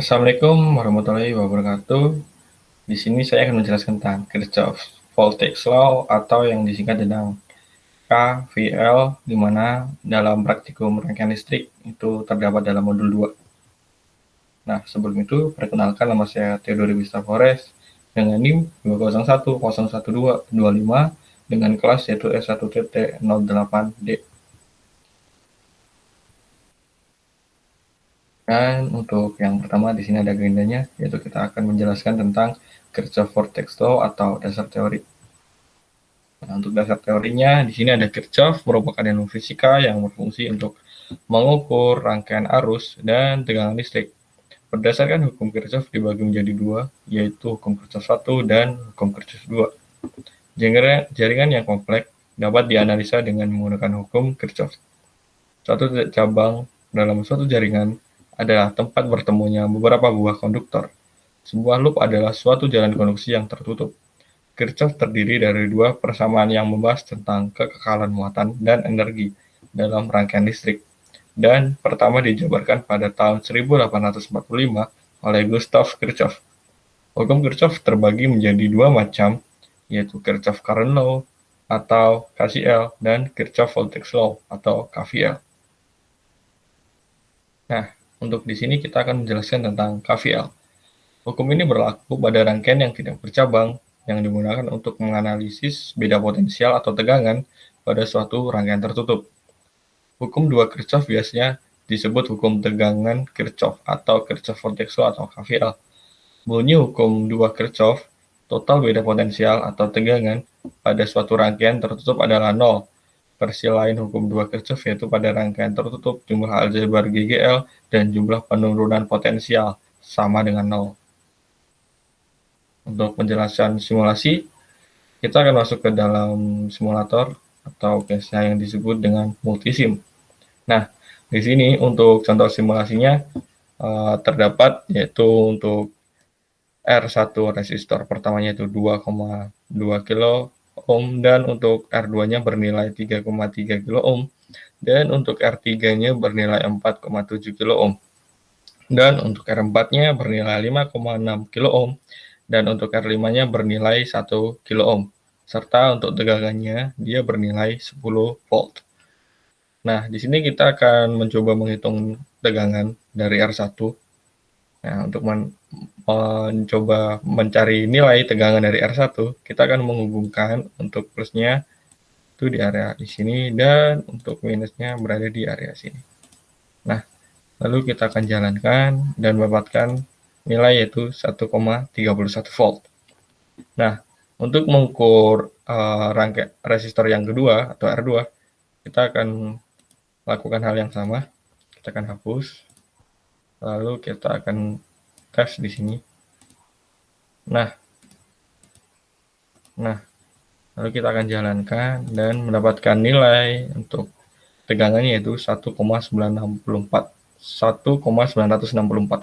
Assalamualaikum warahmatullahi wabarakatuh. Di sini saya akan menjelaskan tentang Kirchhoff's Voltage Law atau yang disingkat dengan KVL, di mana dalam praktikum rangkaian listrik itu terdapat dalam modul 2. Nah, sebelum itu, perkenalkan nama saya Theodore Wista Flores dengan NIM 201011225 dengan kelas yaitu S1TT08D. Dan untuk yang pertama di sini ada agendanya, yaitu kita akan menjelaskan tentang Kirchhoff Voltage Law atau dasar teori. Nah, untuk dasar teorinya, di sini ada Kirchhoff merupakan ilmu fisika yang berfungsi untuk mengukur rangkaian arus dan tegangan listrik. Berdasarkan hukum Kirchhoff dibagi menjadi dua, yaitu hukum Kirchhoff 1 dan hukum Kirchhoff 2. Jaringan yang kompleks dapat dianalisa dengan menggunakan hukum Kirchhoff. Suatu cabang dalam suatu jaringan adalah tempat bertemunya beberapa buah konduktor. Sebuah loop adalah suatu jalan konduksi yang tertutup. Kirchhoff terdiri dari dua persamaan yang membahas tentang kekekalan muatan dan energi dalam rangkaian listrik. Dan pertama dijabarkan pada tahun 1845 oleh Gustav Kirchhoff. Hukum Kirchhoff terbagi menjadi dua macam, yaitu Kirchhoff Current Law atau KCL dan Kirchhoff Voltage Law atau KVL. Nah, untuk di sini kita akan menjelaskan tentang KVL. Hukum ini berlaku pada rangkaian yang tidak bercabang, yang digunakan untuk menganalisis beda potensial atau tegangan pada suatu rangkaian tertutup. Hukum dua Kirchhoff biasanya disebut hukum tegangan Kirchhoff atau Kirchhoff Voltage Law atau KVL. Bunyi hukum dua Kirchhoff, total beda potensial atau tegangan pada suatu rangkaian tertutup adalah 0. Versi lain hukum dua Kirchhoff yaitu pada rangkaian tertutup jumlah aljabar GGL dan jumlah penurunan potensial sama dengan 0. Untuk penjelasan simulasi, kita akan masuk ke dalam simulator atau case yang disebut dengan multisim. Nah, di sini untuk contoh simulasinya terdapat yaitu untuk R1 resistor pertamanya itu 2,2 kilo ohm dan untuk R2-nya bernilai 3,3 kilo ohm dan untuk R3-nya bernilai 4,7 kilo ohm. Dan untuk R4-nya bernilai 5,6 kilo ohm dan untuk R5-nya bernilai 1 kilo ohm. Serta untuk tegangannya dia bernilai 10 volt. Nah, di sini kita akan mencoba menghitung tegangan dari R1. Nah, untuk mencoba mencari nilai tegangan dari R1, kita akan menghubungkan untuk plusnya itu di area di sini dan untuk minusnya berada di area sini. Nah, lalu kita akan jalankan dan mendapatkan nilai yaitu 1,31 volt. Nah, untuk mengukur rangkaian resistor yang kedua atau R2, kita akan lakukan hal yang sama. Kita akan hapus. Lalu kita akan tes di sini. Nah, lalu kita akan jalankan dan mendapatkan nilai untuk tegangannya yaitu 1,964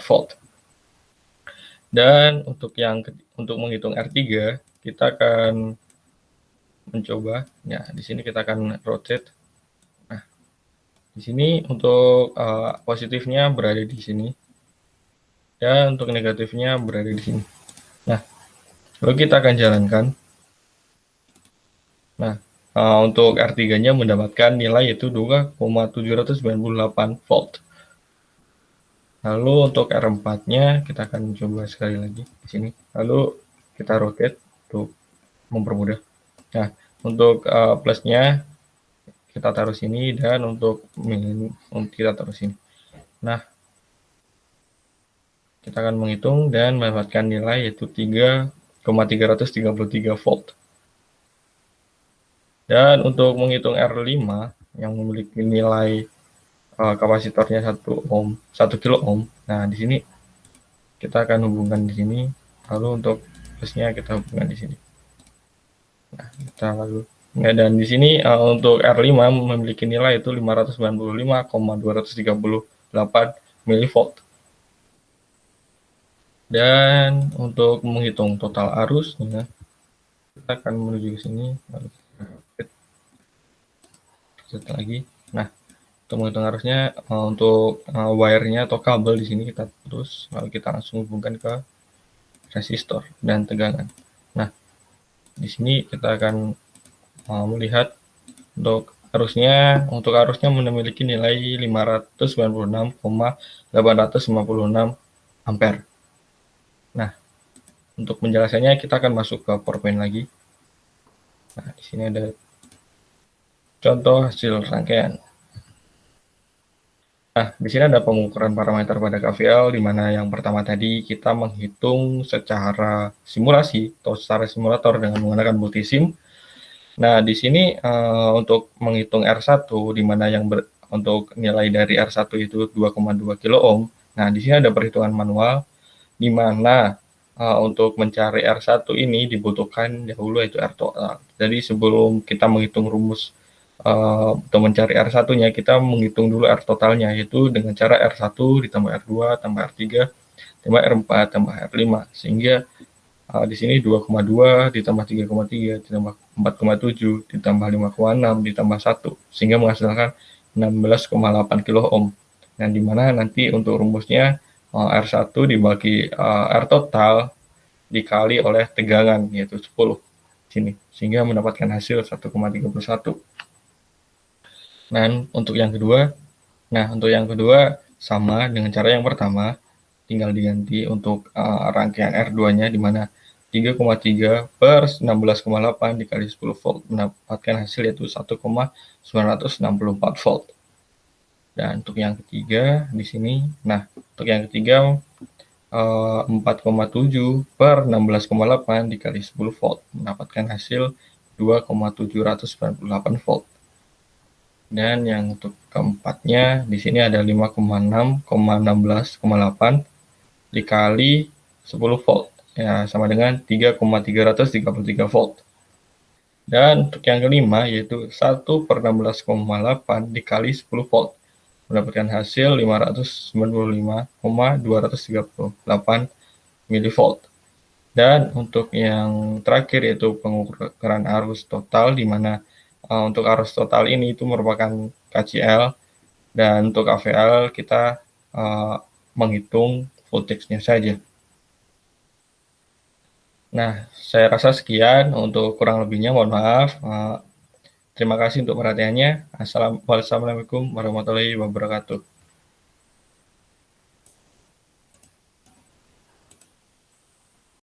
volt. Dan untuk menghitung R3, kita akan mencoba. Ya, di sini kita akan rotate. Nah, di sini untuk positifnya berada di sini. Dan untuk negatifnya berada di sini. Nah, lalu kita akan jalankan. Nah, untuk R3-nya mendapatkan nilai yaitu 2,798 volt. Lalu untuk R4-nya kita akan coba sekali lagi di sini. Lalu kita rotate untuk mempermudah. Nah, untuk plusnya kita taruh sini dan untuk minus kita taruh sini. Nah, kita akan menghitung dan mendapatkan nilai yaitu 3,333 volt. Dan untuk menghitung R5 yang memiliki nilai kapasitornya 1 kilo ohm. Nah, di sini kita akan hubungkan di sini. Lalu untuk plusnya kita hubungkan di sini. Nah, kita lalu. Nah, dan di sini untuk R5 memiliki nilai itu 595,238 mV. Dan untuk menghitung total arusnya, kita akan menuju ke sini. Lalu kita lagi. Nah, Untuk menghitung arusnya, untuk wire-nya atau kabel di sini kita putus, lalu kita langsung hubungkan ke resistor dan tegangan. Nah, di sini kita akan melihat untuk arusnya memiliki nilai 596,856 ampere. Nah, untuk penjelasannya kita akan masuk ke PowerPoint lagi. Nah, di sini ada contoh hasil rangkaian. Nah, di sini ada pengukuran parameter pada KVL, di mana yang pertama tadi kita menghitung secara simulasi atau secara simulator dengan menggunakan multisim. Nah, di sini untuk menghitung R1, di mana untuk nilai dari R1 itu 2,2 kilo ohm. Nah, di sini ada perhitungan manual, di mana untuk mencari R1 ini dibutuhkan dahulu yaitu R total. Jadi sebelum kita menghitung rumus untuk mencari R1-nya, kita menghitung dulu R totalnya, yaitu dengan cara R1 ditambah R2 tambah R3 tambah R4 tambah R5, sehingga di sini 2,2 ditambah 3,3 ditambah 4,7 ditambah 5,6 ditambah 1, sehingga menghasilkan 16,8 kilo ohm. Nah, di mana nanti untuk rumusnya R1 dibagi R total dikali oleh tegangan, yaitu 10 sini, sehingga mendapatkan hasil 1,31. Untuk yang kedua sama dengan cara yang pertama, tinggal diganti untuk rangkaian R2-nya, di mana 3,3 per 16,8 dikali 10 volt mendapatkan hasil yaitu 1,964 volt. Dan untuk yang ketiga di sini, untuk yang ketiga 4,7 per 16,8 dikali 10 volt mendapatkan hasil 2,798 volt. Dan yang untuk keempatnya di sini ada 5,6,16,8 dikali 10 volt, ya sama dengan 3,333 volt. Dan untuk yang kelima yaitu 1 per 16,8 dikali 10 volt mendapatkan hasil 595,238 milivolt. Dan untuk yang terakhir yaitu pengukuran arus total, di mana untuk arus total ini itu merupakan KCL, dan untuk KVL kita menghitung voltage-nya saja. Nah, saya rasa sekian, untuk kurang lebihnya mohon maaf. Terima kasih untuk perhatiannya. Wassalamualaikum warahmatullahi wabarakatuh.